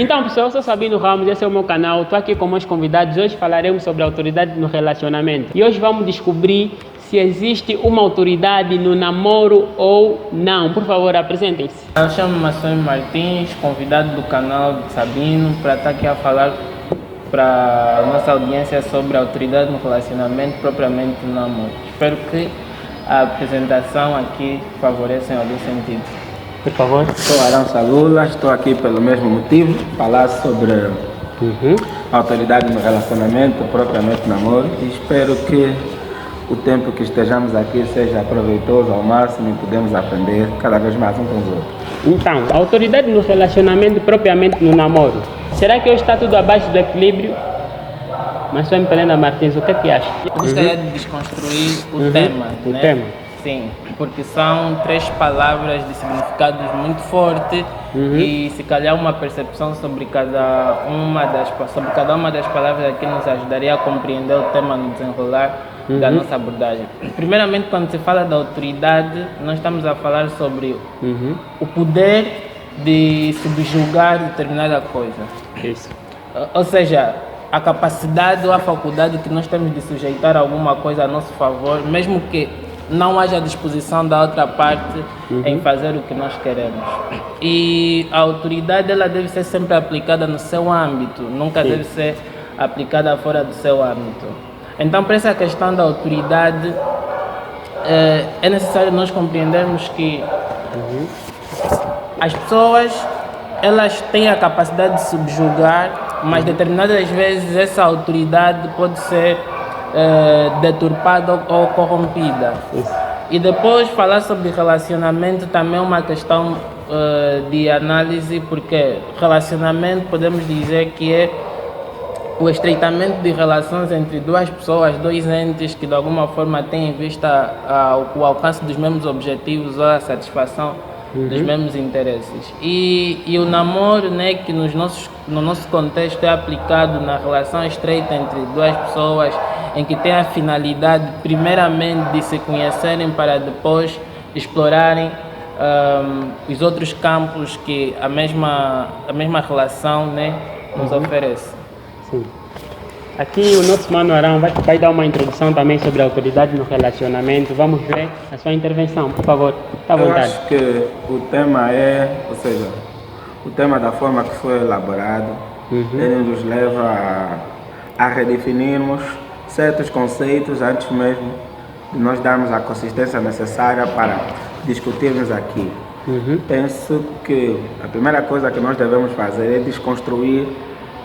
Então, pessoal, eu sou Sabino Ramos, esse é o meu canal. Estou aqui com meus convidados. Hoje falaremos sobre a autoridade no relacionamento. E hoje vamos descobrir se existe uma autoridade no namoro ou não. Por favor, apresentem-se. Eu chamo-me Maçom Martins, convidado do canal de Sabino, para estar aqui a falar para a nossa audiência sobre a autoridade no relacionamento, propriamente no namoro. Espero que a apresentação aqui favoreça em algum sentido. Por favor. Sou Arão Salula, estou aqui pelo mesmo motivo, falar sobre a autoridade no relacionamento, propriamente namoro, e espero que o tempo que estejamos aqui seja proveitoso ao máximo e podemos aprender cada vez mais uns com os outros. Então, a autoridade no relacionamento, propriamente no namoro. Será que hoje está tudo abaixo do equilíbrio? Mas só Helena Martins, o que é que acha? Eu gostaria de desconstruir o tema. O tema? Sim, porque são três palavras de significados muito forte e se calhar uma percepção sobre cada uma das palavras aqui nos ajudaria a compreender o tema no desenrolar da nossa abordagem. Primeiramente, quando se fala da autoridade, nós estamos a falar sobre o poder de subjugar determinada coisa. Isso. Ou seja, a capacidade ou a faculdade que nós temos de sujeitar alguma coisa a nosso favor, mesmo que não haja disposição da outra parte em fazer o que nós queremos. E a autoridade ela deve ser sempre aplicada no seu âmbito, nunca deve ser aplicada fora do seu âmbito. Então, para essa questão da autoridade, é necessário nós compreendermos que as pessoas elas têm a capacidade de subjugar, mas determinadas vezes essa autoridade pode ser deturpada ou corrompida. E depois falar sobre relacionamento também é uma questão de análise, porque relacionamento podemos dizer que é o estreitamento de relações entre duas pessoas, dois entes que de alguma forma têm em vista o alcance dos mesmos objetivos ou a satisfação dos mesmos interesses. E o namoro, né, que no nosso contexto é aplicado na relação estreita entre duas pessoas, em que tem a finalidade primeiramente de se conhecerem para depois explorarem os outros campos que a mesma relação, né, nos oferece. Sim. Aqui o nosso mano Arão vai dar uma introdução também sobre a autoridade no relacionamento. Vamos ver a sua intervenção, por favor. Está à vontade. Eu acho que o tema o tema da forma que foi elaborado, ele nos leva a redefinirmos certos conceitos antes mesmo de nós darmos a consistência necessária para discutirmos aqui. Penso que a primeira coisa que nós devemos fazer é desconstruir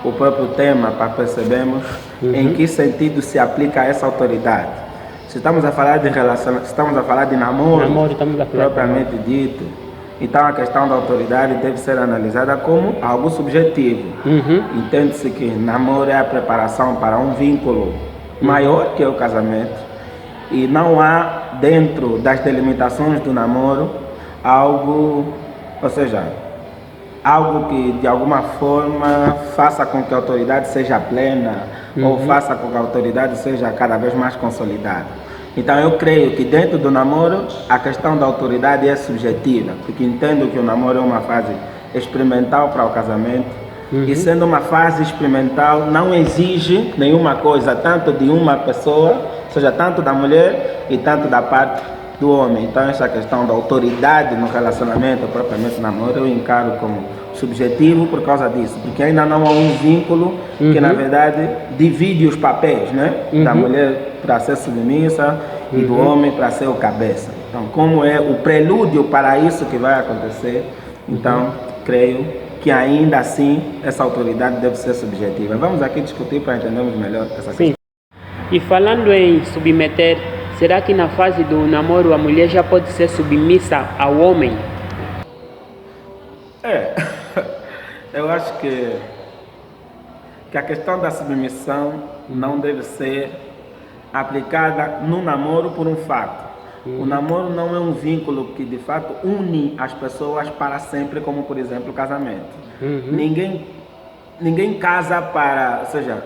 o próprio tema para percebermos em que sentido se aplica essa autoridade. Se estamos a falar de relação, se estamos a falar de namoro propriamente dito, então a questão da autoridade deve ser analisada como algo subjetivo. Entende-se que namoro é a preparação para um vínculo maior que é o casamento, e não há dentro das delimitações do namoro algo, ou seja, algo que de alguma forma faça com que a autoridade seja plena ou faça com que a autoridade seja cada vez mais consolidada. Então eu creio que dentro do namoro a questão da autoridade é subjetiva, porque entendo que o namoro é uma fase experimental para o casamento, e sendo uma fase experimental não exige nenhuma coisa, tanto de uma pessoa, ou seja, tanto da mulher e tanto da parte do homem. Então essa questão da autoridade no relacionamento, propriamente namoro, eu encaro como subjetivo por causa disso, porque ainda não há um vínculo que na verdade divide os papéis, né? Da mulher para ser submissa e do homem para ser o cabeça. Então, como é o prelúdio para isso que vai acontecer, então creio que ainda assim essa autoridade deve ser subjetiva. Vamos aqui discutir para entendermos melhor essa questão. E falando em submeter, será que na fase do namoro a mulher já pode ser submissa ao homem? Eu acho que a questão da submissão não deve ser aplicada no namoro por um fato. O namoro não é um vínculo que de fato une as pessoas para sempre, como por exemplo o casamento. Ninguém casa ou seja,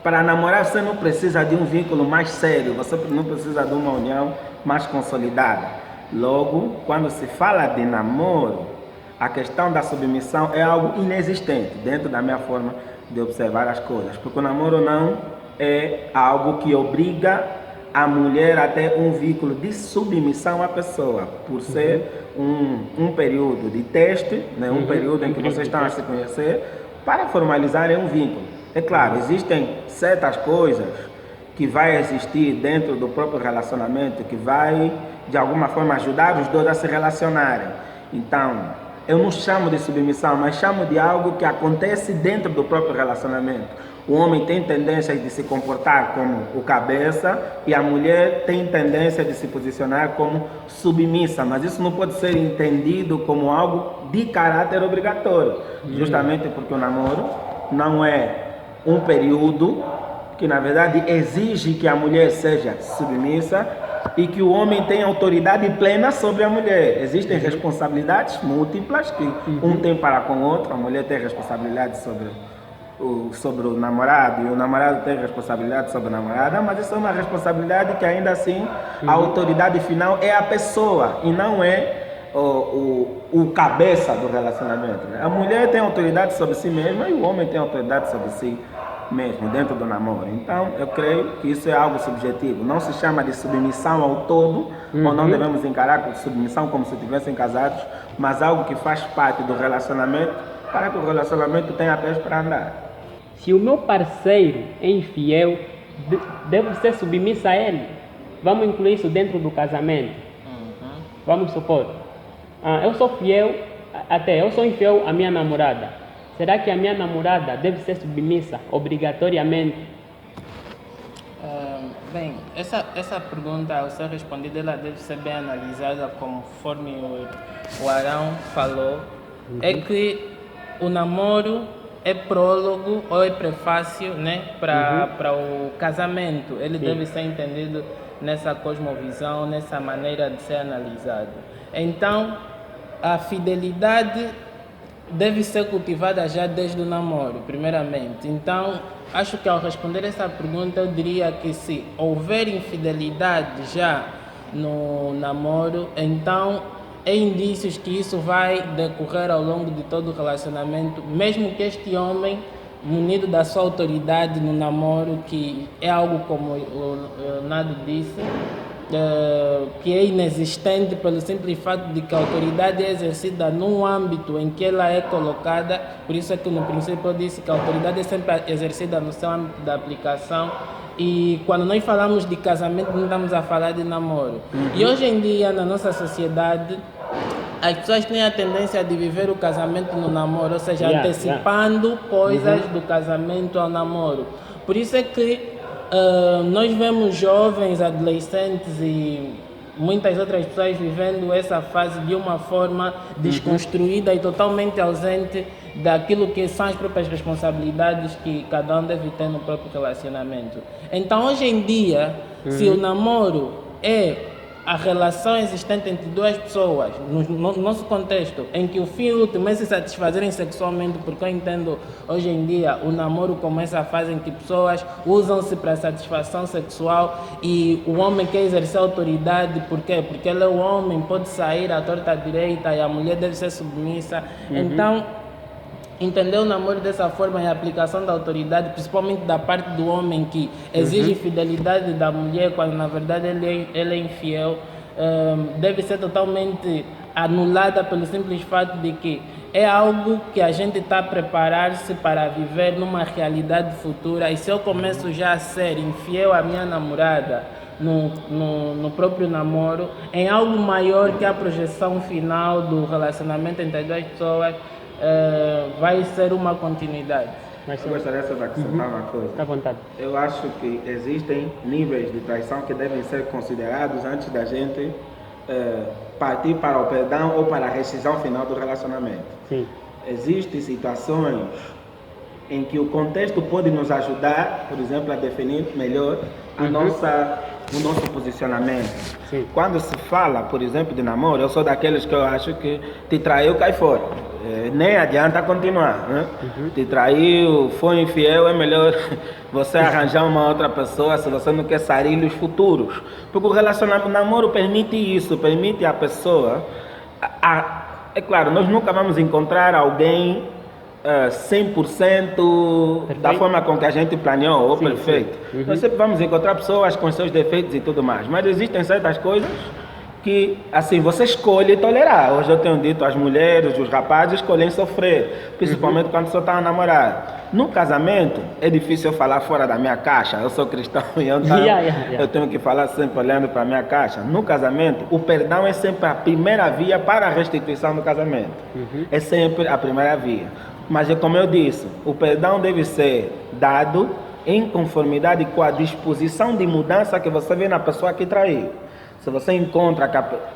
para namorar você não precisa de um vínculo mais sério, você não precisa de uma união mais consolidada. Logo, quando se fala de namoro, a questão da submissão é algo inexistente dentro da minha forma de observar as coisas, porque o namoro não é algo que obriga a mulher a ter um vínculo de submissão à pessoa, por ser um período de teste, né? Um período em que vocês estão a se conhecer, para formalizarem um vínculo. É claro, existem certas coisas que vai existir dentro do próprio relacionamento, que vai, de alguma forma, ajudar os dois a se relacionarem. Então, eu não chamo de submissão, mas chamo de algo que acontece dentro do próprio relacionamento. O homem tem tendência de se comportar como o cabeça e a mulher tem tendência de se posicionar como submissa, mas isso não pode ser entendido como algo de caráter obrigatório, justamente porque o namoro não é um período que, na verdade, exige que a mulher seja submissa e que o homem tenha autoridade plena sobre a mulher. Existem responsabilidades múltiplas que um tem para com o outro. A mulher tem responsabilidade sobre o namorado e o namorado tem responsabilidade sobre a namorada, mas isso é uma responsabilidade que ainda assim a autoridade final é a pessoa e não é o cabeça do relacionamento. A mulher tem autoridade sobre si mesma e o homem tem autoridade sobre si mesmo, dentro do namoro. Então, eu creio que isso é algo subjetivo. Não se chama de submissão ao todo, ou não devemos encarar como submissão como se estivessem casados, mas algo que faz parte do relacionamento para que o relacionamento tenha pés para andar. Se o meu parceiro é infiel, devo ser submissa a ele? Vamos incluir isso dentro do casamento. Vamos supor, eu sou fiel, eu sou infiel à minha namorada. Será que a minha namorada deve ser submissa obrigatoriamente? Bem, essa pergunta, ao ser respondida, ela deve ser bem analisada conforme o Arão falou. É que o namoro é prólogo ou é prefácio, né, para o casamento. Ele deve ser entendido nessa cosmovisão, nessa maneira de ser analisado. Então, a fidelidade deve ser cultivada já desde o namoro, primeiramente. Então, acho que ao responder essa pergunta, eu diria que se houver infidelidade já no namoro, então é indícios que isso vai decorrer ao longo de todo o relacionamento, mesmo que este homem, munido da sua autoridade no namoro, que é algo como o Nado disse, que é inexistente pelo simples fato de que a autoridade é exercida num âmbito em que ela é colocada. Por isso é que no princípio eu disse que a autoridade é sempre exercida no seu âmbito de aplicação. E quando nós falamos de casamento, não estamos a falar de namoro. E hoje em dia, na nossa sociedade, as pessoas têm a tendência de viver o casamento no namoro, ou seja, antecipando coisas do casamento ao namoro. Por isso é que nós vemos jovens, adolescentes e muitas outras pessoas vivendo essa fase de uma forma desconstruída e totalmente ausente daquilo que são as próprias responsabilidades que cada um deve ter no próprio relacionamento. Então, hoje em dia, se o namoro é a relação existente entre duas pessoas, no nosso contexto, em que o fim último é se satisfazerem sexualmente, porque eu entendo hoje em dia o namoro como essa fase em que pessoas usam-se para satisfação sexual e o homem quer exercer autoridade, por quê? Porque ele é o homem, pode sair à torta à direita e a mulher deve ser submissa. Então, entender o namoro dessa forma e a aplicação da autoridade, principalmente da parte do homem que exige fidelidade da mulher, quando na verdade ele é infiel, deve ser totalmente anulada pelo simples fato de que é algo que a gente está a preparar-se para viver numa realidade futura. E se eu começo já a ser infiel à minha namorada no próprio namoro, em algo maior que a projeção final do relacionamento entre as duas pessoas, vai ser uma continuidade. Eu gostaria só de acrescentar uma coisa. Fica à vontade. Eu acho que existem níveis de traição que devem ser considerados antes da gente partir para o perdão ou para a rescisão final do relacionamento. Sim. Existem situações em que o contexto pode nos ajudar, por exemplo, a definir melhor o nosso posicionamento. Sim. Quando se fala, por exemplo, de namoro, eu sou daqueles que eu acho que te traiu, cai fora. Nem adianta continuar, né? Te traiu, foi infiel, é melhor você arranjar uma outra pessoa se você não quer sarilhos futuros. Porque o relacionamento, o namoro permite isso, permite a pessoa É claro, nós nunca vamos encontrar alguém 100% da Perfeito. forma com que a gente planeou, ou Sim, perfeito. sim. Uhum. Nós sempre vamos encontrar pessoas com seus defeitos e tudo mais, mas existem certas coisas que, assim, você escolhe tolerar. Hoje eu tenho dito, as mulheres, os rapazes escolhem sofrer, principalmente quando você está a namorar. No casamento, é difícil eu falar fora da minha caixa. Eu sou cristão e então eu tenho que falar sempre olhando para a minha caixa. No casamento, o perdão é sempre a primeira via para a restituição do casamento. É sempre a primeira via. Mas, como eu disse, o perdão deve ser dado em conformidade com a disposição de mudança que você vê na pessoa que traiu. Se você encontra,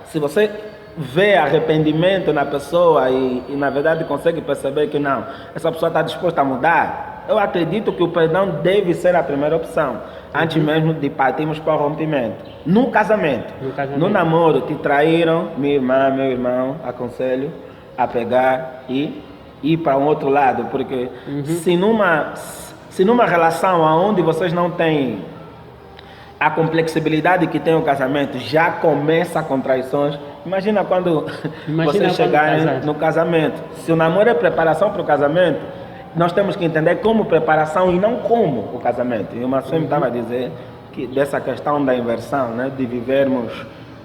se você vê arrependimento na pessoa e na verdade consegue perceber que não, essa pessoa está disposta a mudar, eu acredito que o perdão deve ser a primeira opção, antes mesmo de partirmos para o rompimento. No casamento, no namoro, te traíram, minha irmã, meu irmão, aconselho a pegar e ir para um outro lado, porque se numa relação onde vocês não têm a complexibilidade que tem o casamento, já começa com traições. Imagina quando vocês chegarem no casamento. Se o namoro é preparação para o casamento, nós temos que entender como preparação e não como o casamento. E o Marcelo estava a dizer que dessa questão da inversão, né, de vivermos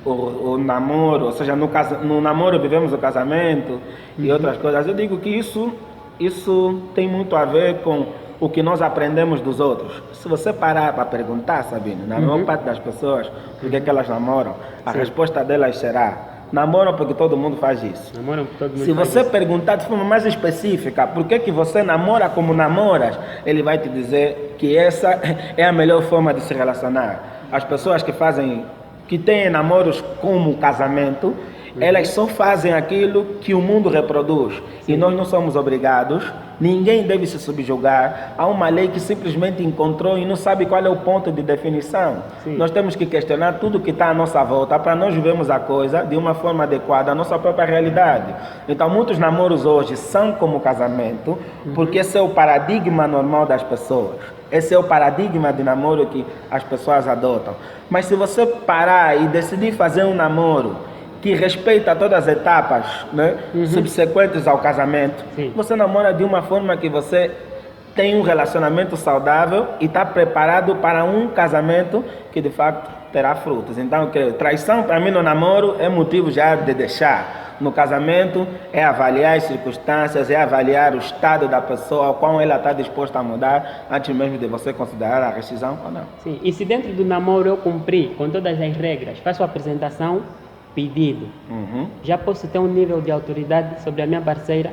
o namoro, ou seja, no namoro vivemos o casamento e outras coisas. Eu digo que isso tem muito a ver com o que nós aprendemos dos outros. Se você parar para perguntar, Sabino, na maior parte das pessoas, por que elas namoram, a resposta delas será: namoram porque todo mundo faz isso. Namoram porque todo mundo Se faz você isso. perguntar de forma mais específica por que você namora como namoras, ele vai te dizer que essa é a melhor forma de se relacionar. As pessoas que têm namoros como casamento, elas só fazem aquilo que o mundo reproduz. E nós não somos obrigados, ninguém deve se subjugar a uma lei que simplesmente encontrou e não sabe qual é o ponto de definição. Nós temos que questionar tudo que está à nossa volta para nós vivermos a coisa de uma forma adequada à nossa própria realidade. Então, muitos namoros hoje são como casamento, porque esse é o paradigma normal das pessoas. Esse é o paradigma de namoro que as pessoas adotam. Mas se você parar e decidir fazer um namoro que respeita todas as etapas, né, subsequentes ao casamento, você namora de uma forma que você tem um relacionamento saudável e está preparado para um casamento que de fato terá frutos. Então, traição para mim no namoro é motivo já de deixar. No casamento é avaliar as circunstâncias, é avaliar o estado da pessoa, o qual ela está disposta a mudar, antes mesmo de você considerar a rescisão ou não. Sim, e se dentro do namoro eu cumprir com todas as regras, faço a apresentação, pedido, já posso ter um nível de autoridade sobre a minha parceira?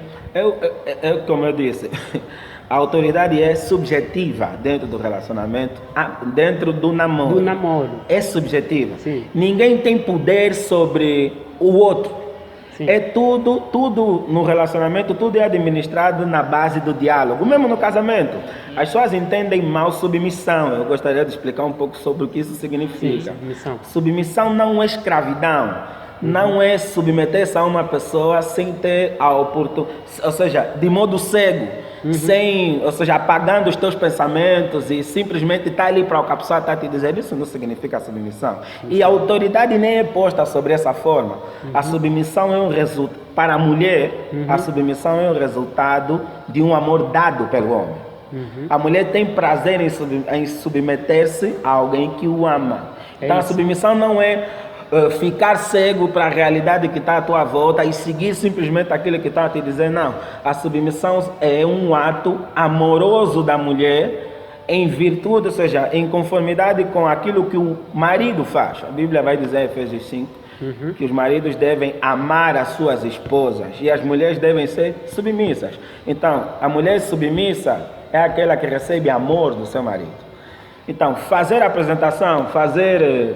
Como eu disse, a autoridade é subjetiva dentro do relacionamento, dentro do namoro. Do namoro. É subjetiva. Sim. Ninguém tem poder sobre o outro. Sim. É tudo no relacionamento, tudo é administrado na base do diálogo, mesmo no casamento. As pessoas entendem mal submissão. Eu gostaria de explicar um pouco sobre o que isso significa. Sim, submissão. Submissão não é escravidão, não é submeter-se a uma pessoa sem ter a oportunidade, ou seja, de modo cego. Ou seja, apagando os teus pensamentos e simplesmente estar ali para o que a pessoa está te dizendo, isso não significa submissão. E a autoridade nem é posta sobre essa forma. A submissão é um resultado, para a mulher, a submissão é um resultado de um amor dado pelo homem. A mulher tem prazer em submeter-se a alguém que o ama. Então a submissão não é ficar cego para a realidade que está à tua volta e seguir simplesmente aquilo que está a te dizer, não. A submissão é um ato amoroso da mulher em virtude, ou seja, em conformidade com aquilo que o marido faz. A Bíblia vai dizer em Efésios 5 que os maridos devem amar as suas esposas e as mulheres devem ser submissas. Então, a mulher submissa é aquela que recebe amor do seu marido. Então, fazer apresentação, fazer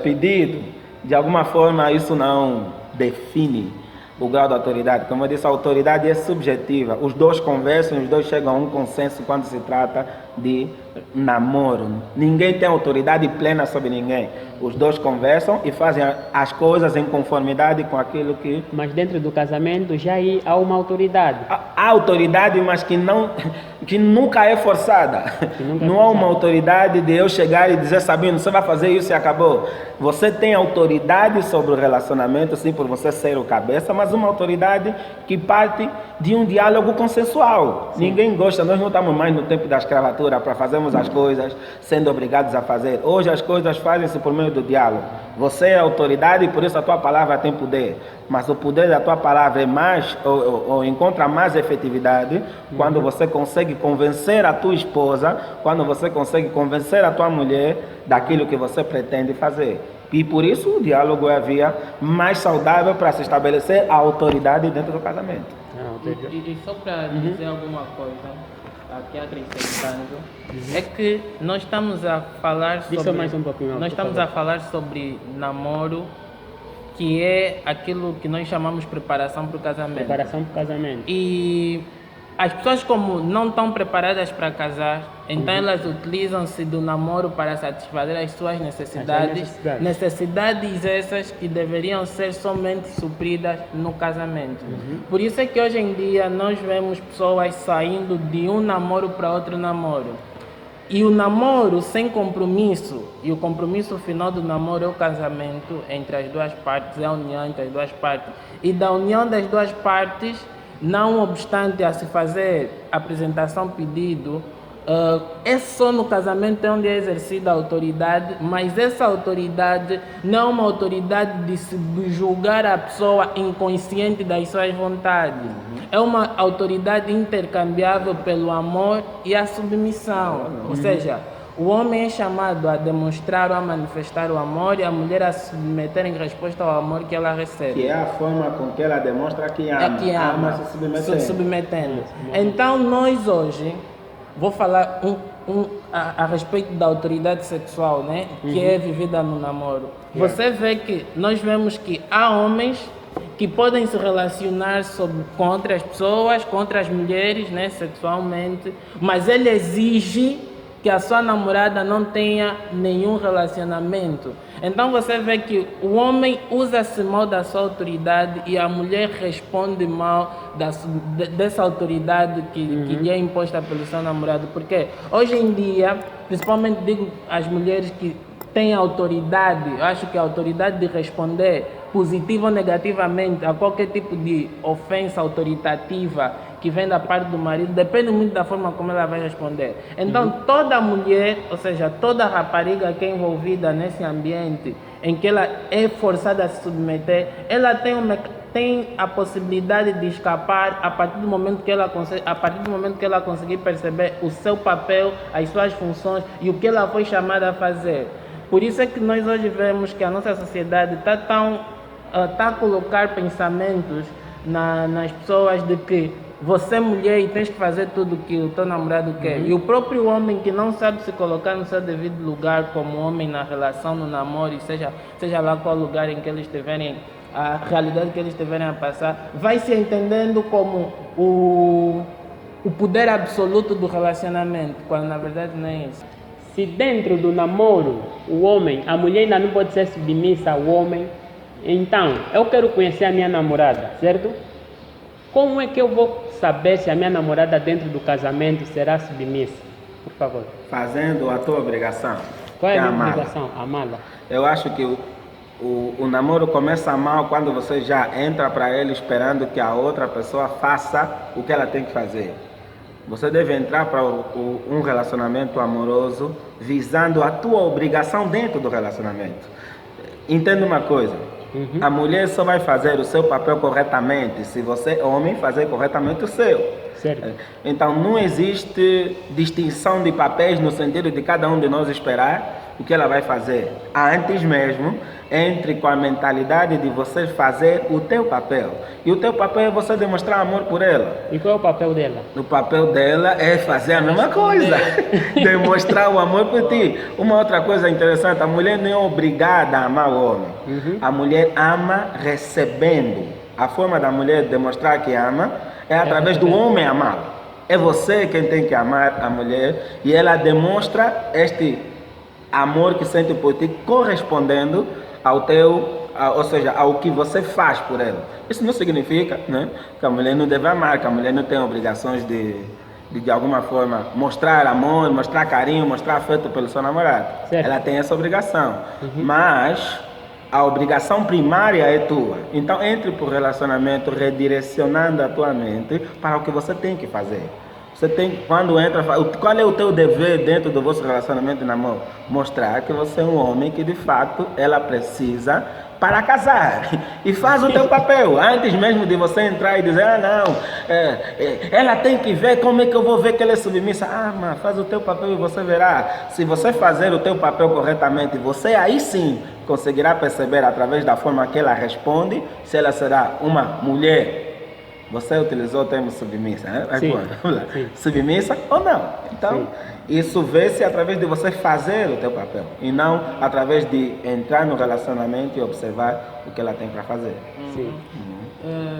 pedido, de alguma forma isso não define o grau de autoridade. Como eu disse, a autoridade é subjetiva. Os dois conversam, os dois chegam a um consenso quando se trata de namoro. Ninguém tem autoridade plena sobre ninguém. Os dois conversam e fazem as coisas em conformidade com aquilo que... Mas dentro do casamento já aí há uma autoridade. Há autoridade, mas que nunca é forçada. Não há uma autoridade de eu chegar e dizer, Sabino, você vai fazer isso e acabou. Você tem autoridade sobre o relacionamento, sim, por você ser o cabeça, mas uma autoridade que parte de um diálogo consensual. Sim. Ninguém gosta, nós não estamos mais no tempo da escravatura para fazermos as coisas sendo obrigados a fazer. Hoje as coisas fazem-se por meio do diálogo. Você é autoridade e por isso a tua palavra tem poder. Mas o poder da tua palavra é mais, ou encontra mais efetividade quando você consegue convencer a tua esposa, quando você consegue convencer a tua mulher daquilo que você pretende fazer. E por isso o diálogo é a via mais saudável para se estabelecer a autoridade dentro do casamento. E só para dizer alguma coisa, aqui acrescentando, é que nós estamos a falar sobre... mais um pouquinho, nós estamos a falar sobre namoro, que é aquilo que nós chamamos de preparação para o casamento. Preparação para o casamento. E as pessoas, como não estão preparadas para casar, então elas utilizam-se do namoro para satisfazer as suas necessidades. Necessidades essas que deveriam ser somente supridas no casamento. Por isso é que hoje em dia nós vemos pessoas saindo de um namoro para outro namoro. E o namoro sem compromisso, e o compromisso final do namoro é o casamento entre as duas partes, é a união entre as duas partes. E da união das duas partes, não obstante a se fazer apresentação, pedido, é só no casamento onde é exercida a autoridade, mas essa autoridade não é uma autoridade de subjugar a pessoa inconsciente das suas vontades. É uma autoridade intercambiável pelo amor e a submissão. Ou seja, o homem é chamado a demonstrar ou a manifestar o amor e a mulher a se submeter em resposta ao amor que ela recebe. Que é a forma com que ela demonstra que ama. É que ama, se submetendo. Então nós hoje, vou falar a respeito da autoridade sexual, né? Que é vivida no namoro. Você vê que nós vemos que há homens que podem se relacionar com outras pessoas, com outras mulheres, né? Sexualmente, mas ele exige que a sua namorada não tenha nenhum relacionamento. Então você vê que o homem usa-se mal da sua autoridade e a mulher responde mal dessa autoridade que lhe é imposta pelo seu namorado. Porque hoje em dia, principalmente digo as mulheres que têm autoridade, eu acho que a autoridade de responder positivo ou negativamente a qualquer tipo de ofensa autoritativa que vem da parte do marido, depende muito da forma como ela vai responder. Então, toda mulher, ou seja, toda rapariga que é envolvida nesse ambiente em que ela é forçada a se submeter, ela tem a possibilidade de escapar a partir do momento que ela conseguir perceber o seu papel, as suas funções e o que ela foi chamada a fazer. Por isso é que nós hoje vemos que a nossa sociedade está a colocar pensamentos nas pessoas de que você é mulher e tens que fazer tudo o que o teu namorado quer. E o próprio homem que não sabe se colocar no seu devido lugar como homem na relação, no namoro, e seja lá qual lugar em que eles estiverem, a realidade que eles estiverem a passar, vai se entendendo como o poder absoluto do relacionamento, quando na verdade não é isso. Se dentro do namoro, a mulher ainda não pode ser submissa ao homem, então eu quero conhecer a minha namorada, certo? Como é que eu vou saber se a minha namorada dentro do casamento será submissa? Por favor. Fazendo a tua obrigação. Qual é a minha obrigação? Amá-la. Eu acho que o namoro começa mal quando você já entra para ele esperando que a outra pessoa faça o que ela tem que fazer. Você deve entrar para um relacionamento amoroso visando a tua obrigação dentro do relacionamento. Entenda uma coisa. A mulher só vai fazer o seu papel corretamente se você, homem, fazer corretamente o seu. Certo. Então não existe distinção de papéis no sentido de cada um de nós esperar o que ela vai fazer. Antes mesmo, entre com a mentalidade de você fazer o teu papel. E o teu papel é você demonstrar amor por ela. E qual é o papel dela? O papel dela é fazer a mesma coisa. Demonstrar o amor por ti. Uma outra coisa interessante, a mulher não é obrigada a amar o homem. A mulher ama recebendo. A forma da mulher demonstrar que ama é através do homem amá-la. É você quem tem que amar a mulher e ela demonstra este amor que sente por ti correspondendo ao teu, ou seja, ao que você faz por ela. Isso não significa, né, que a mulher não deve amar, que a mulher não tem obrigações de alguma forma mostrar amor, mostrar carinho, mostrar afeto pelo seu namorado. Certo. Ela tem essa obrigação, mas a obrigação primária é tua. Então entre por relacionamento redirecionando a tua mente para o que você tem que fazer. Você tem, quando entra, qual é o teu dever dentro do vosso relacionamento de namoro? Mostrar que você é um homem que de fato ela precisa para casar. E faz o teu papel. Antes mesmo de você entrar e dizer, ela tem que ver, como é que eu vou ver que ela é submissa? Mas faz o teu papel e você verá. Se você fazer o teu papel corretamente, você aí sim conseguirá perceber através da forma que ela responde, se ela será uma mulher. Você utilizou o termo submissa, né? Sim. Vamos lá. Sim. Submissa ou não? Então, sim, isso vê-se através de você fazer o teu papel e não através de entrar no relacionamento e observar o que ela tem para fazer. Sim.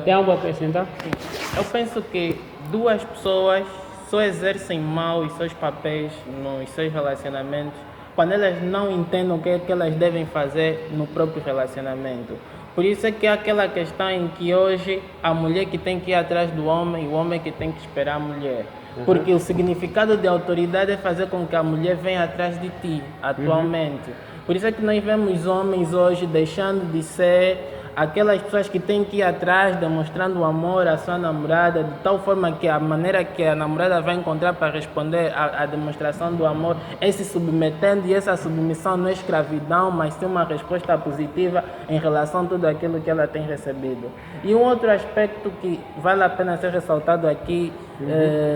Tem algo a acrescentar? Sim. Eu penso que duas pessoas só exercem mal os seus papéis nos seus relacionamentos quando elas não entendem o que é que elas devem fazer no próprio relacionamento. Por isso é que há aquela questão em que hoje a mulher que tem que ir atrás do homem e o homem que tem que esperar a mulher. Porque o significado de autoridade é fazer com que a mulher venha atrás de ti, atualmente. Por isso é que nós vemos homens hoje deixando de ser aquelas pessoas que têm que ir atrás, demonstrando amor à sua namorada, de tal forma que a maneira que a namorada vai encontrar para responder à demonstração do amor é se submetendo, e essa submissão não é escravidão, mas sim uma resposta positiva em relação a tudo aquilo que ela tem recebido. E um outro aspecto que vale a pena ser ressaltado aqui,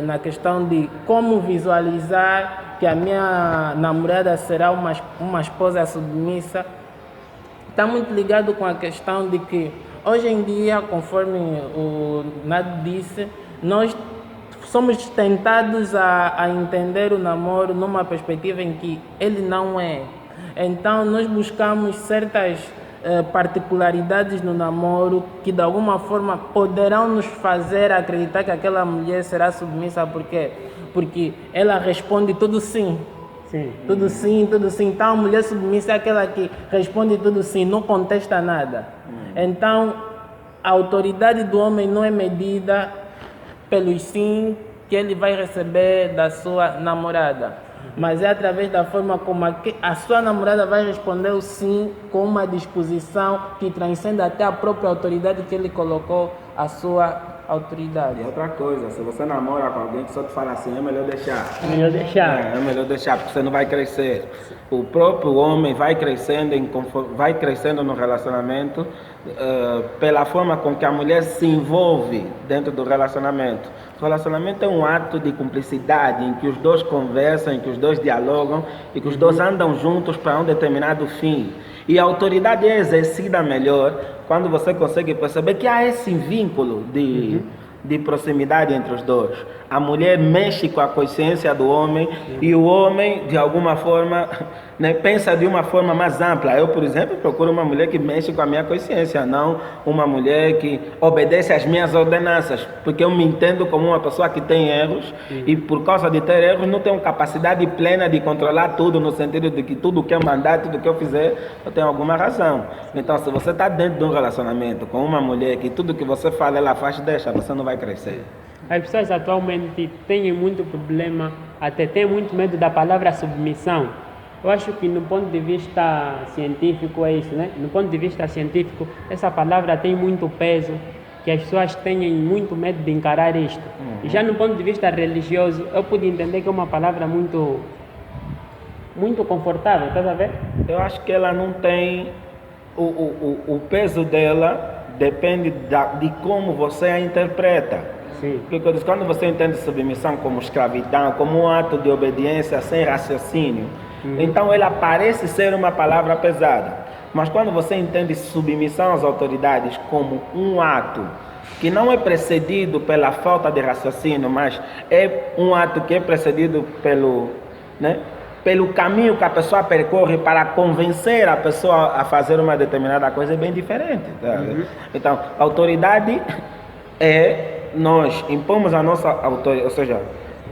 na questão de como visualizar que a minha namorada será uma esposa submissa, está muito ligado com a questão de que hoje em dia, conforme o Nado disse, nós somos tentados a entender o namoro numa perspectiva em que ele não é. Então nós buscamos certas particularidades no namoro que de alguma forma poderão nos fazer acreditar que aquela mulher será submissa. Por quê? Porque ela responde tudo sim. Sim. Tudo sim, tudo sim. Então a mulher submissa é aquela que responde tudo sim, não contesta nada. Então a autoridade do homem não é medida pelos sim que ele vai receber da sua namorada, mas é através da forma como a sua namorada vai responder o sim com uma disposição que transcende até a própria autoridade que ele colocou a sua autoridade. E outra coisa, se você namora com alguém que só te fala assim, é melhor deixar. É melhor deixar. É melhor deixar, porque você não vai crescer. O próprio homem vai crescendo no relacionamento pela forma com que a mulher se envolve dentro do relacionamento. O relacionamento é um ato de cumplicidade em que os dois conversam, em que os dois dialogam e que os dois andam juntos para um determinado fim. E a autoridade é exercida melhor quando você consegue perceber que há esse vínculo de proximidade entre os dois. A mulher mexe com a consciência do homem e o homem, de alguma forma, né, pensa de uma forma mais ampla. Eu, por exemplo, procuro uma mulher que mexe com a minha consciência, não uma mulher que obedece às minhas ordenanças, porque eu me entendo como uma pessoa que tem erros e, por causa de ter erros, não tenho capacidade plena de controlar tudo, no sentido de que tudo que eu mandar, tudo que eu fizer, eu tenho alguma razão. Então, se você está dentro de um relacionamento com uma mulher que tudo que você fala, ela faz, deixa, você não vai crescer. As pessoas atualmente têm muito problema, até têm muito medo da palavra submissão. Eu acho que no ponto de vista científico é isso, né? No ponto de vista científico, essa palavra tem muito peso, que as pessoas têm muito medo de encarar isto. E já no ponto de vista religioso, eu pude entender que é uma palavra muito confortável, estás a ver? Eu acho que ela não tem... O peso dela depende de como você a interpreta. Sim. Porque quando você entende submissão como escravidão, como um ato de obediência sem raciocínio, então ela parece ser uma palavra pesada. Mas quando você entende submissão às autoridades como um ato que não é precedido pela falta de raciocínio, mas é um ato que é precedido pelo caminho que a pessoa percorre para convencer a pessoa a fazer uma determinada coisa, é bem diferente. Tá? Então, a autoridade é nós impomos a nossa autoridade, ou seja,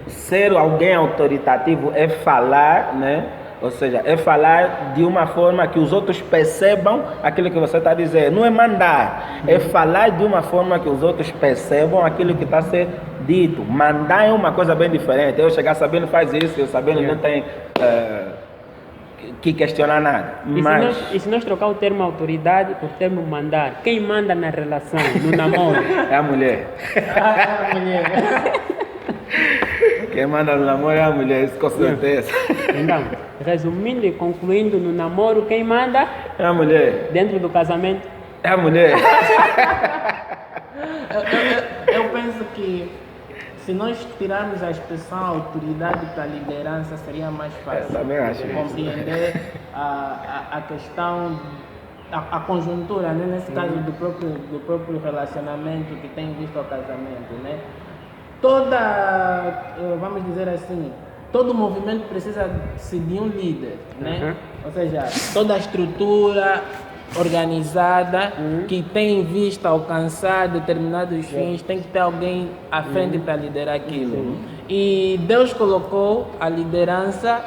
ser alguém autoritativo é falar, né? Ou seja, é falar de uma forma que os outros percebam aquilo que você está dizendo. Não é mandar, é falar de uma forma que os outros percebam aquilo que está a ser dito. Mandar é uma coisa bem diferente. Eu chegar sabendo faz isso, eu sabendo não tem que questionar nada. E se nós trocar o termo autoridade por termo mandar, quem manda na relação, no namoro? É a mulher. A mulher. Quem manda no namoro é a mulher, isso com certeza. Então, resumindo e concluindo, no namoro, quem manda? É a mulher. Dentro do casamento? É a mulher. Eu penso que se nós tirarmos a expressão autoridade para a liderança, seria mais fácil também acho isso. compreender a questão, a conjuntura, né? Nesse caso do próprio relacionamento que tem visto ao casamento, né? Vamos dizer assim, todo movimento precisa-se de um líder, né? Ou seja, toda a estrutura organizada que tem em vista alcançar determinados fins, tem que ter alguém à frente para liderar aquilo. E Deus colocou a liderança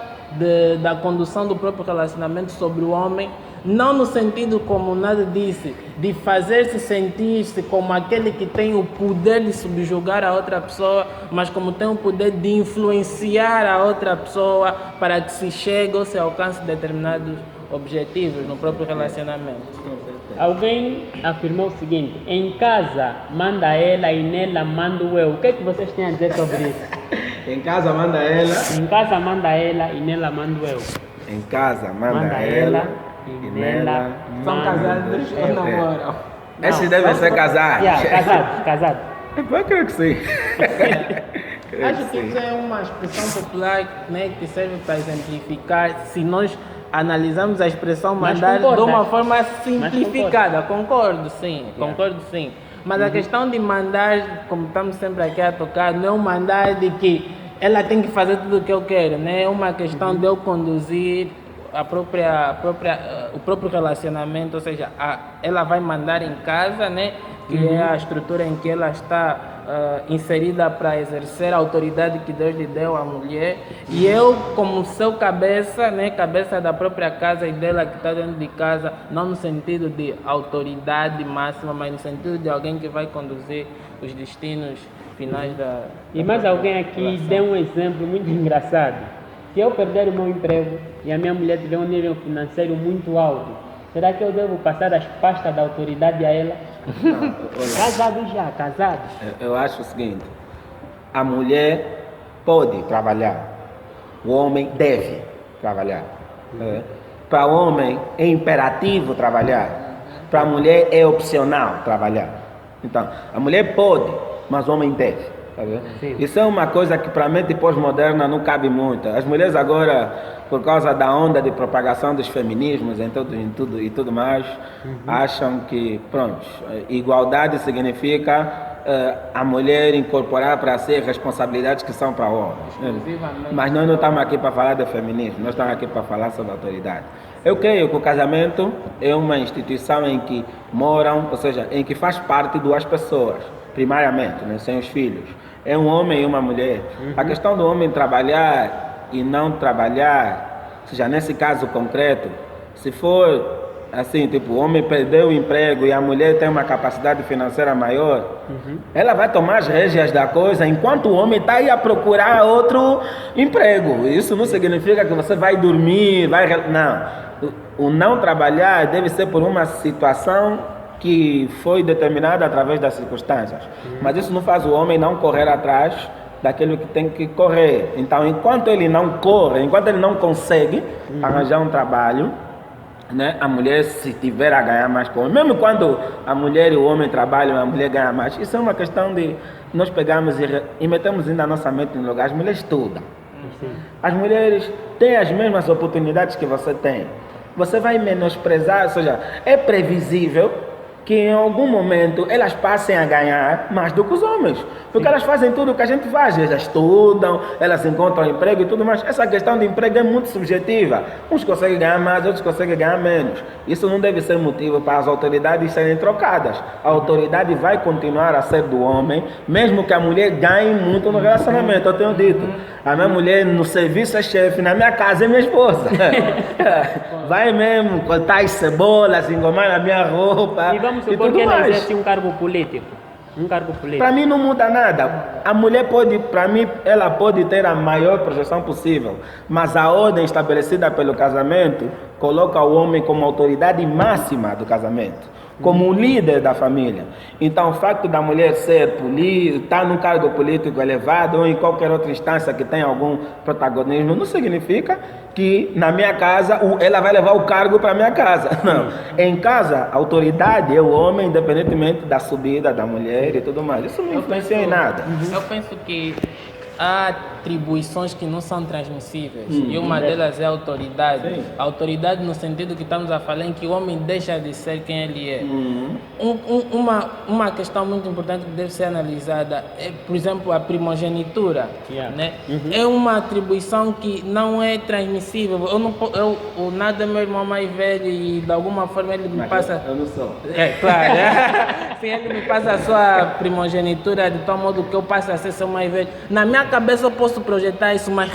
da condução do próprio relacionamento sobre o homem, não no sentido, como Nada disse, de fazer-se sentir-se como aquele que tem o poder de subjugar a outra pessoa, mas como tem o poder de influenciar a outra pessoa para que se chegue ou se alcance determinados objetivos no próprio relacionamento. Alguém afirmou o seguinte: em casa manda ela e nela mando eu. O que é que vocês têm a dizer sobre isso? Em casa manda ela. Em casa manda ela e nela mando eu. Em casa manda Manda ela. e nela São mando casados ou namoram? Esses devem ser casados. Casado. Eu creio que sim. Acho que isso é uma expressão popular, né, que serve para exemplificar. Se nós analisamos a expressão Mas mandar de concorda? uma forma simplificada, concordo sim. Mas a questão de mandar, como estamos sempre aqui a tocar, não é um mandar de que ela tem que fazer tudo o que eu quero, né? É uma questão de eu conduzir o próprio relacionamento, ou seja, ela vai mandar em casa, né? Que é a estrutura em que ela está inserida para exercer a autoridade que Deus lhe deu à mulher, e eu, como seu cabeça, né, cabeça da própria casa e dela que está dentro de casa, não no sentido de autoridade máxima, mas no sentido de alguém que vai conduzir os destinos finais da E mais alguém aqui relação. deu um exemplo muito engraçado. Se eu perder o meu emprego e a minha mulher tiver um nível financeiro muito alto, será que eu devo passar as pastas da autoridade a ela? Casado já, casado. Eu acho o seguinte: a mulher pode trabalhar, o homem deve trabalhar. Para o homem é imperativo trabalhar, para a mulher é opcional trabalhar. Então, a mulher pode, mas o homem deve. Tá vendo? Isso é uma coisa que para a mente pós-moderna não cabe muito. As mulheres agora, por causa da onda de propagação dos feminismos e tudo mais, acham que, pronto, igualdade significa a mulher incorporar para si responsabilidades que são para homens. Mas nós não estamos aqui para falar de feminismo, nós estamos aqui para falar sobre autoridade. Eu creio que o casamento é uma instituição em que moram, ou seja, em que faz parte duas pessoas, primariamente, né, sem os filhos. É um homem e uma mulher. A questão do homem trabalhar e não trabalhar, ou seja, nesse caso concreto, se for assim, tipo, o homem perdeu o emprego e a mulher tem uma capacidade financeira maior, ela vai tomar as rédeas da coisa enquanto o homem está aí a procurar outro emprego. Isso não significa que você vai dormir, não. O não trabalhar deve ser por uma situação que foi determinada através das circunstâncias. Mas isso não faz o homem não correr atrás daquilo que tem que correr. Então, enquanto ele não corre, enquanto ele não consegue arranjar um trabalho, né, a mulher, se tiver a ganhar mais com o homem, mesmo quando a mulher e o homem trabalham, a mulher ganha mais, isso é uma questão de nós pegarmos e metemos na nossa mente no lugar. As mulheres estudam. As mulheres têm as mesmas oportunidades que você tem. Você vai menosprezar, ou seja, é previsível que em algum momento elas passem a ganhar mais do que os homens. Porque elas fazem tudo o que a gente faz, elas estudam, elas encontram emprego e tudo mais. Essa questão de emprego é muito subjetiva. Uns conseguem ganhar mais, outros conseguem ganhar menos. Isso não deve ser motivo para as autoridades serem trocadas. A autoridade vai continuar a ser do homem, mesmo que a mulher ganhe muito no relacionamento. Eu tenho dito, a minha mulher no serviço é chefe, na minha casa é minha esposa. Vai mesmo cortar as cebolas, engomar na minha roupa. E vamos e supor tudo que ela mais. exerce um cargo político. Um cargo político. Para mim não muda nada. A mulher pode, para mim, ela pode ter a maior projeção possível, mas a ordem estabelecida pelo casamento coloca o homem como autoridade máxima do casamento, como o líder da família. Então, o facto da mulher estar num cargo político elevado ou em qualquer outra instância que tenha algum protagonismo, não significa que na minha casa ela vai levar o cargo para minha casa. Não. Em casa, a autoridade é o homem, independentemente da subida da mulher e tudo mais. Isso não influencia em nada. Eu penso que há atribuições que não são transmissíveis e uma delas é a autoridade. Sim. A autoridade no sentido que estamos a falar em que o homem deixa de ser quem ele é. Uma questão muito importante que deve ser analisada é, por exemplo, a primogenitura. Yeah. Né? É uma atribuição que não é transmissível. O Nada é meu irmão mais velho e de alguma forma ele me passa... Eu não sou. É, claro. Sim, ele me passa a sua primogenitura de tal modo que eu passo a ser seu mais velho. Na minha cabeça eu posso projetar isso, mas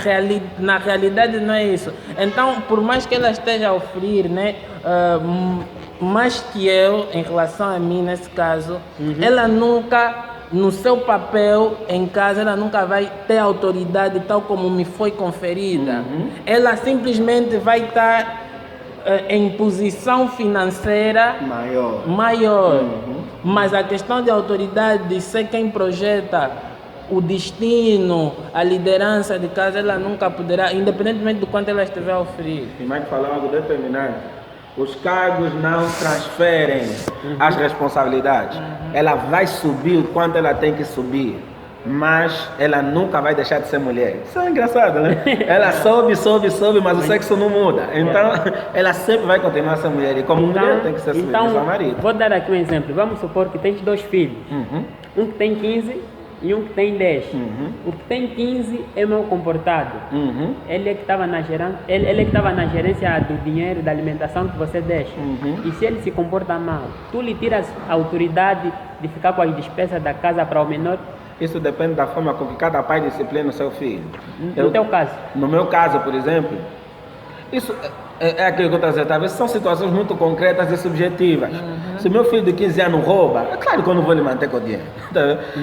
na realidade não é isso. Então, por mais que ela esteja a oferir, né, mais que eu, em relação a mim, nesse caso, ela nunca, no seu papel em casa, ela nunca vai ter autoridade tal como me foi conferida. Ela simplesmente vai estar em posição financeira maior. Mas a questão de autoridade, de ser quem projeta o destino, a liderança de casa, ela nunca poderá, independentemente do quanto ela estiver a oferir. E mais que falou algo determinante. Os cargos não transferem as responsabilidades. Ela vai subir o quanto ela tem que subir, mas ela nunca vai deixar de ser mulher. Isso é engraçado, né? Ela sobe, mas o sexo não muda. Então, ela sempre vai continuar a ser mulher. E como mulher tem que ser submissa ao marido. Vou dar aqui um exemplo. Vamos supor que tens 2 filhos. Um que tem 15 e um que tem 10. O que tem 15 é mal comportado. Ele é que estava na gerência, ele é que estava na gerência do dinheiro, da alimentação que você deixa. E se ele se comporta mal, tu lhe tiras a autoridade de ficar com as despesas da casa para o menor? Isso depende da forma com que cada pai disciplina o seu filho. No teu caso? No meu caso, por exemplo, isso é aquilo que eu estou dizendo, talvez são situações muito concretas e subjetivas. Se meu filho de 15 anos rouba, é claro que eu não vou lhe manter com o dinheiro.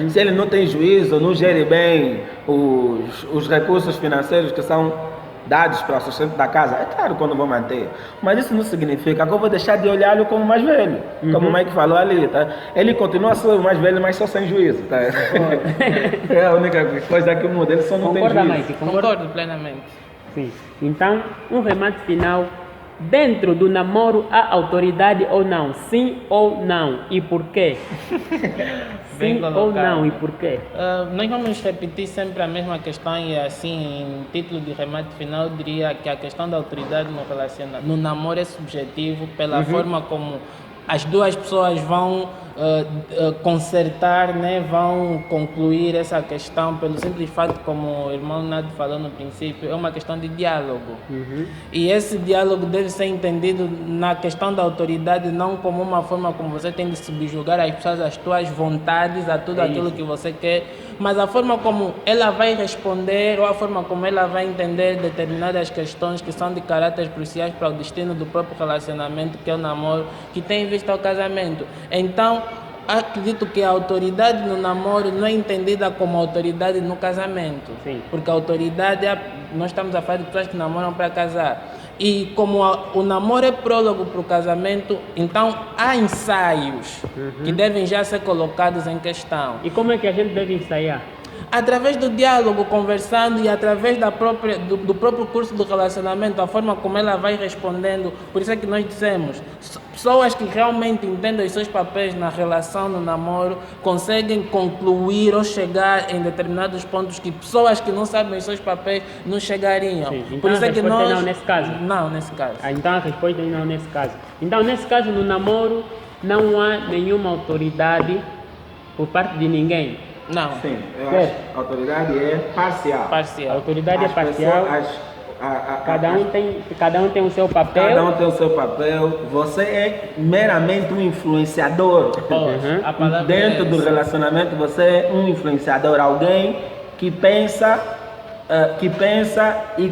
Se ele não tem juízo, não gere bem os recursos financeiros que são dados para o sustento da casa, é claro que eu não vou manter. Mas isso não significa que eu vou deixar de olhá-lo como mais velho. Como o Mike falou ali, tá? Ele continua a ser o mais velho, mas só sem juízo. Tá? É a única coisa que muda, ele só não Concorda, tem juízo. Mike? Concordo plenamente. Sim. Então, um remate final. Dentro do namoro há autoridade ou não? Sim ou não? E por quê? Sim ou não? E por quê? Nós vamos repetir sempre a mesma questão e assim, em título de remate final, eu diria que a questão da autoridade no namoro é subjetivo pela forma como as duas pessoas vão consertar, né, vão concluir essa questão pelo simples fato, como o irmão Nado falou no princípio, é uma questão de diálogo. E esse diálogo deve ser entendido na questão da autoridade não como uma forma como você tem de subjugar as pessoas às tuas vontades, a tudo aquilo que você quer, mas a forma como ela vai responder ou a forma como ela vai entender determinadas questões que são de caráter cruciais para o destino do próprio relacionamento, que é o namoro, que tem em vista ao casamento. Então, acredito que a autoridade no namoro não é entendida como autoridade no casamento. Sim. Porque a autoridade, nós estamos a falar de pessoas que namoram para casar. E como o namoro é prólogo para o casamento, então há ensaios que devem já ser colocados em questão. E como é que a gente deve ensaiar? Através do diálogo, conversando e através do próprio curso do relacionamento, a forma como ela vai respondendo. Por isso é que nós dissemos, pessoas que realmente entendem os seus papéis na relação, no namoro, conseguem concluir ou chegar em determinados pontos que pessoas que não sabem os seus papéis não chegariam. Sim. Então por isso a é que resposta é não nesse caso? Não, nesse caso. Então a resposta é não nesse caso. Então, nesse caso, no namoro, não há nenhuma autoridade por parte de ninguém. Não. Sim, eu Certo. acho que a autoridade é parcial. A Parcial. autoridade As é parcial, pessoas- cada um tem o seu papel. Cada um tem o seu papel. Você é meramente um influenciador. Uhum. A palavra Dentro é do essa. relacionamento, você é um influenciador, alguém que pensa, e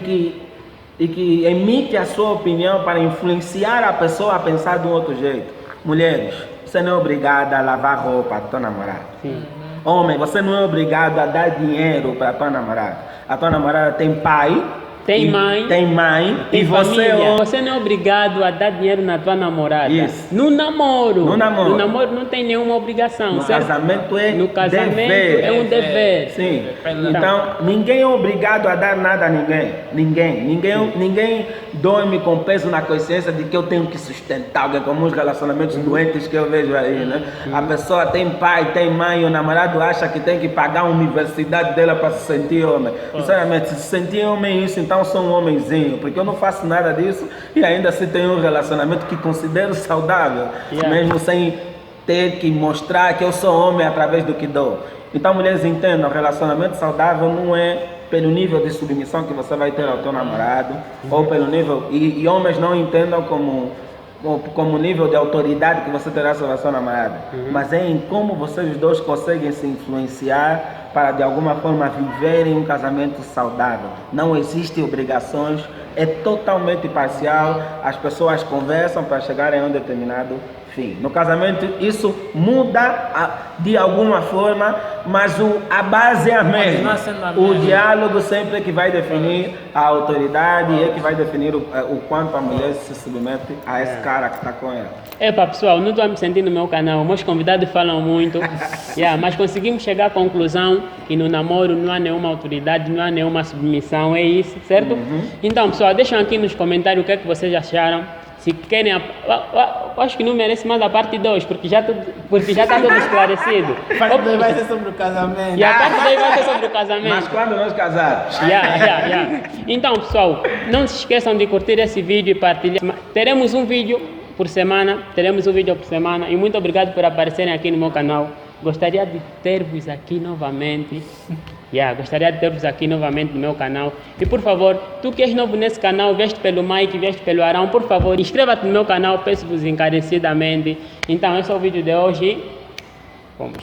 que emite a sua opinião para influenciar a pessoa a pensar de um outro jeito. Mulheres, você não é obrigada a lavar roupa para tua namorada. Sim. Homem, você não é obrigado a dar dinheiro para tua namorada. A tua namorada tem pai, Tem mãe, e tem você família. é Você não é obrigado a dar dinheiro na tua namorada. Isso. No namoro. No namoro. No namoro não tem nenhuma obrigação. No certo? casamento é No casamento dever. é um dever. Sim. Então- Então, ninguém é obrigado a dar nada a ninguém. Ninguém dorme com peso na consciência de que eu tenho que sustentar alguém, como os relacionamentos doentes que eu vejo aí, né? A pessoa tem pai, tem mãe, e o namorado acha que tem que pagar a universidade dela para se sentir homem. Sinceramente, se sentir homem isso, então eu sou um homenzinho, porque eu não faço nada disso e ainda assim tenho um relacionamento que considero saudável, Yeah. mesmo sem ter que mostrar que eu sou homem através do que dou. Então, mulheres, entendam, relacionamento saudável não é pelo nível de submissão que você vai ter ao teu namorado, ou pelo nível, e homens não entendam como nível de autoridade que você terá sobre a sua namorada, mas é em como vocês dois conseguem se influenciar para de alguma forma viverem um casamento saudável. Não existem obrigações, é totalmente parcial, as pessoas conversam para chegarem a um determinado fim. No casamento isso muda de alguma forma, mas a base é a mesma. Continua sendo a O mesma. diálogo sempre é que vai definir a autoridade e é que vai definir o quanto a mulher se submete a esse cara que está com ela. Epa, pessoal, não estou a me sentir no meu canal. Meus convidados falam muito. Mas conseguimos chegar à conclusão que no namoro não há nenhuma autoridade, não há nenhuma submissão. É isso, certo? Então, pessoal, deixem aqui nos comentários o que é que vocês acharam. Se querem, eu acho que não merece mais a parte 2, porque já está tudo esclarecido. Parte dois vai ser sobre o casamento. E a parte 2 vai ser sobre o casamento. Mas quando nós casarmos, Então, pessoal, não se esqueçam de curtir esse vídeo e partilhar. Teremos um vídeo por semana, e muito obrigado por aparecerem aqui no meu canal. Gostaria de ter-vos aqui novamente. Gostaria de ter-vos aqui novamente no meu canal. E por favor, tu que és novo nesse canal, veste pelo Mike, veste pelo Arão, por favor, inscreva-te no meu canal, peço-vos encarecidamente. Então, esse é o vídeo de hoje. Vamos.